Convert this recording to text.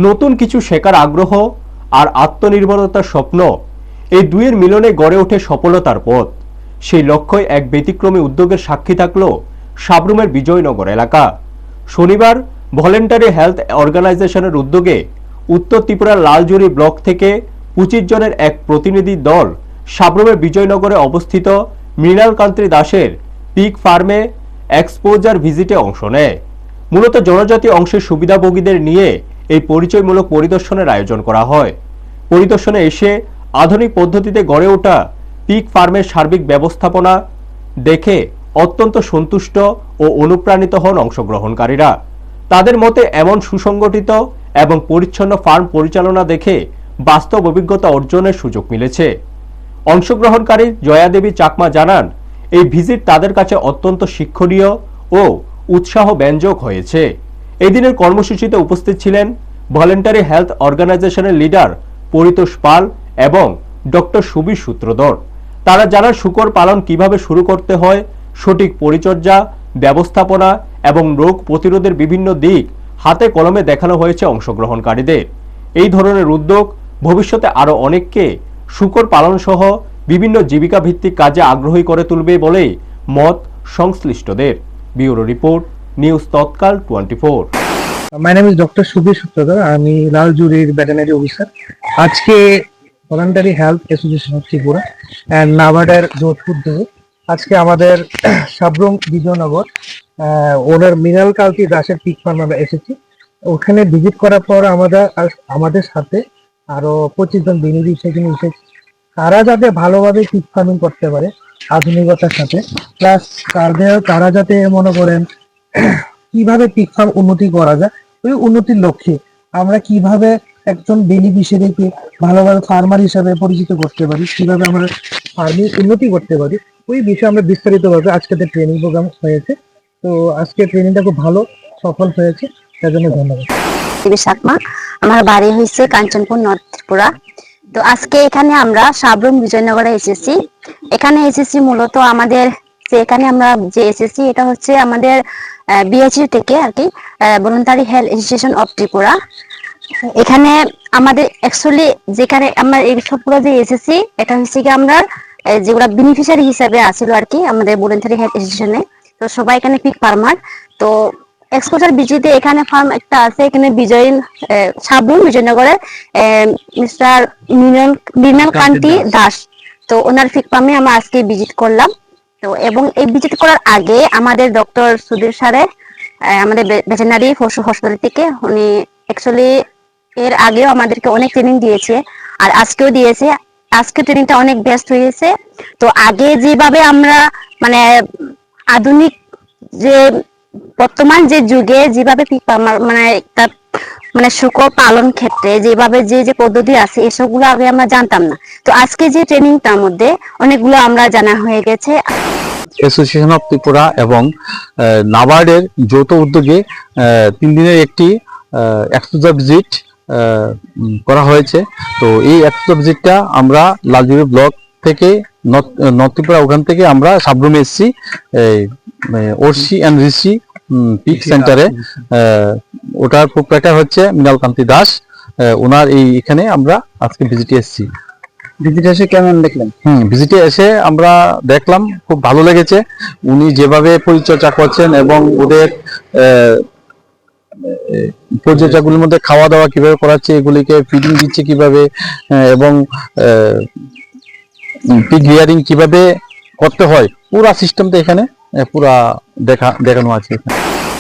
নতুন কিছু শেখার আগ্রহ আর আত্মনির্ভরতার স্বপ্ন, এই দুইয়ের মিলনে গড়ে ওঠে সফলতার পথ। সেই লক্ষ্যই এক ব্যতিক্রমী উদ্যোগের সাক্ষী থাকল সাবরুমের বিজয়নগর এলাকা। শনিবার ভলেন্টারি হেলথ অর্গানাইজেশনের উদ্যোগে উত্তর ত্রিপুরার লালজুরি ব্লক থেকে 25 জনের এক প্রতিনিধি দল সাবরুমের বিজয়নগরে অবস্থিত মৃণাল কান্তি দাসের পিগ ফার্মে এক্সপোজার ভিজিটে অংশ নেয়। মূলত জনজাতি অংশের সুবিধাভোগীদের নিয়ে এই পরিচয়মূলক পরিদর্শনের আয়োজন করা হয়। পরিদর্শনে এসে আধুনিক পদ্ধতিতে গড়ে ওঠা পিগ ফার্মের সার্বিক ব্যবস্থাপনা দেখে অত্যন্ত সন্তুষ্ট ও অনুপ্রাণিত হন অংশগ্রহণকারীরা। তাদের মতে এমন সুসংগঠিত এবং পরিচ্ছন্ন ফার্ম পরিচালনা দেখে বাস্তব অভিজ্ঞতা অর্জনের সুযোগ মিলেছে। অংশগ্রহণকারী জয়াদেবী চাকমা জানান, এই ভিজিট তাদের কাছে অত্যন্ত শিক্ষণীয় ও উৎসাহ ব্যঞ্জক হয়েছে। এই দিনের কর্মসূচিতে উপস্থিত ছিলেন ভলেন্টারি হেলথ অর্গানাইজেশনের লিডার পরিতোষ পাল এবং ডক্টর সুবীর সূত্রধর। তারা জানান শূকর পালন কিভাবে শুরু করতে হয়, সঠিক পরিচর্যা, ব্যবস্থাপনা এবং রোগ প্রতিরোধের বিভিন্ন দিক হাতে কলমে দেখানো হয়েছে অংশগ্রহণকারীদের। এই ধরনের উদ্যোগ ভবিষ্যতে আরও অনেককে শূকর পালন সহ বিভিন্ন জীবিকা ভিত্তিক কাজে আগ্রহী করে তুলবে বলে মত সংশ্লিষ্টদের। Bureau report, news Tatkal 24। My name is Dr. Subir Sutradhar. আমি লালজুরির ভেটেরিনারি অফিসার। আজকে voluntary health association of Tripura and নাবার্ডের যৌথ উদ্যোগে আজকে আমাদের সাবরুম বিজয়নগর ওনার মৃণাল কান্তি দাসের পিগ ফার্ম আমরা এসেছি। ওখানে ভিজিট করার পর আমাদের সাথে আরো 25 জন বিনিয়োগী সেখানে এসেছি। তারা যাতে ভালোভাবে পিগ ফার্মিং করতে পারে আধুনিকতার সাথে, প্লাস তারা যাতে মনে করেন কিভাবে পিগ ফার্ম উন্নতি করা যায়, ওই উন্নতির লক্ষ্যে আমরা কিভাবে একজন বেনিফিশিয়ারিকে ভালোভাবে ফার্মার হিসাবে পরিচিত করতে পারি, কিভাবে আমরা ফার্মিং উন্নতি করতে পারি, ওই বিষয়ে আমরা বিস্তারিতভাবে আজকে ট্রেনিং প্রোগ্রাম হয়েছে। তো আজকে ট্রেনিংটা খুব ভালো সফল হয়েছে, তার জন্য ধন্যবাদ। আমার বাড়ি হয়েছে কাঞ্চনপুর, নর্থ ত্রিপুরা। তো আজকে এখানে আমরা সাবরুম বিজয়নগরে এসেছি। এখানে এসেছি মূলত আমাদের এখানে আমরা যে এসেছি এটা হচ্ছে আমাদের বিএচইউ থেকে আর কি, voluntary health association of Tripura. এখানে আমাদের অ্যাকচুয়ালি যেখানে আমরা এই সবগুলো যে এসেছি এটা হচ্ছে কি আমরা যেগুলা বেনিফিশিয়ারি হিসাবে আসছিল আর কি আমাদের ভলান্টারি হেলথ অ্যাসোসিয়েশনে। তো সবাই এখানে পিগ ফার্মার। তো এক্সপোজার বিজিতে এখানে ফার্ম একটা আছে, এখানে সাবরুম বিজয়নগরে মিস্টার মৃণাল কান্তি দাস, তো ওনার পিগ ফার্মে আমরা আজকে ভিজিট করলাম। তো এবং এই ভিজিট করার আগে আমাদের ডক্টর সুধীর স্যারে আমাদের ভেটেরিনারি পশু হাসপাতাল থেকে উনি অ্যাকচুয়ালি এর আগেও আমাদেরকে অনেক ট্রেনিং দিয়েছে আর আজকেও দিয়েছে। আজকে ট্রেনিংটা অনেক বেস্ট হয়েছে। তো আগে যেভাবে আমরা মানে আধুনিক যে বর্তমান যে যুগে যেভাবে মানে শূকর পালন ক্ষেত্রে যেভাবে যে পদ্ধতি আছে এসবগুলো আগে আমরা জানতাম না। তো আজকে যে ট্রেনিংটার মধ্যে অনেকগুলো আমরা জানা হয়ে গেছে। অ্যাসোসিয়েশন অফ ত্রিপুরা এবং নাবার্ডের যৌথ উদ্যোগে 3 দিনের একটি এক্সপোজার ভিজিট করা হয়েছে। তো এই এক্সপোজার ভিজিটটা আমরা লালজুরি ব্লক থেকে নর্থ ত্রিপুরা, ওখান থেকে আমরা সাবরুমে এসেছি ওরসি অ্যান্ড রিসি পিগ সেন্টারে। ওটার প্রোপ্রাইটার হচ্ছে মৃণাল কান্তি দাস, ওনার এখানে আমরা আজকে ভিজিটে এসেছি। ভিজিটে এসে কেমন দেখলেন? ভিজিটে এসে আমরা দেখলাম খুব ভালো লেগেছে। উনি যেভাবে পরিচর্যা করছেন এবং ওদের পরিচর্যাগুলির মধ্যে খাওয়া দাওয়া কিভাবে করাচ্ছে, এগুলিকে ফিডিং দিচ্ছে কিভাবে, এবং পিগ রিয়ারিং কিভাবে করতে হয়, পুরা সিস্টেমটা এখানে পুরা দেখানো আছে।